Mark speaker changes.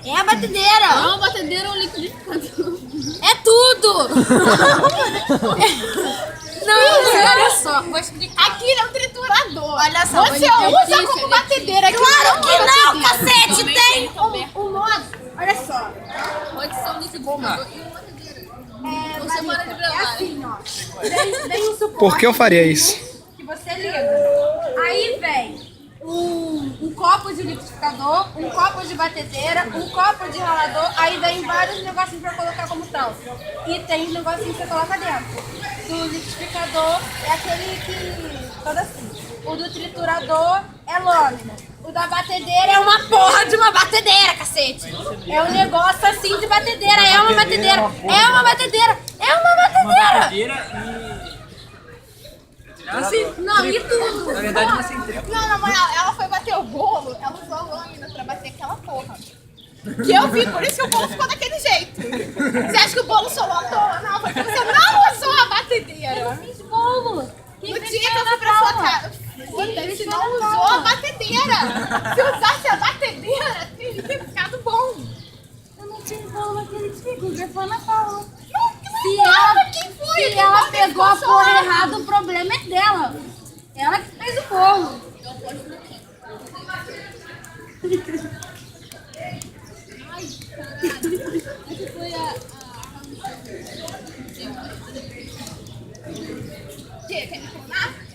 Speaker 1: É a batedeira.
Speaker 2: Não, a batedeira é um liquidificador.
Speaker 1: É tudo. Não, olha só. Vou explicar.
Speaker 3: Aquilo é um triturador.
Speaker 1: Olha só.
Speaker 3: Você usa como batedeira.
Speaker 1: Claro que não, cacete.
Speaker 2: Também
Speaker 1: Tem
Speaker 2: tem
Speaker 1: um modo. Olha só.
Speaker 2: Pode ser um liquidificador e uma batedeira. Você para de
Speaker 1: É
Speaker 2: gravar.
Speaker 1: assim, ó. Vem um suporte.
Speaker 4: Por que eu faria isso?
Speaker 1: Que você liga. Aí vem um copo de liquidificador, um copo de batedeira, um copo de ralador, aí vem vários negocinhos pra colocar como tal. E tem um negocinho que você coloca dentro. Do liquidificador é aquele que... todo assim. O do triturador é lâmina. O da batedeira é uma porra de uma batedeira, cacete. É um negócio assim de batedeira, é uma batedeira, é uma batedeira, é uma batedeira.
Speaker 5: Batedeira
Speaker 1: Assim, não, e tudo.
Speaker 5: Na verdade, uma centrífuga.
Speaker 3: Não, na moral, ela foi bater o bolo, ela usou a lâmina pra bater aquela porra. Que eu vi, por isso que o bolo ficou daquele jeito. Você acha que o bolo solou à toa? Não, porque você não usou a batedeira.
Speaker 1: Fiz bolo.
Speaker 3: No dia que eu fui pra sua casa, foda-se, não usou a batedeira. Se usasse a batedeira, teria ficado bom.
Speaker 1: Eu não tive bolo naquele dia, o Grafana falou.
Speaker 3: Se ela, quem foi?
Speaker 1: Se ela pegou a porra errada, o problema é dela. Ela que fez o bolo.
Speaker 2: Essa foi a...
Speaker 3: Quer me filmar?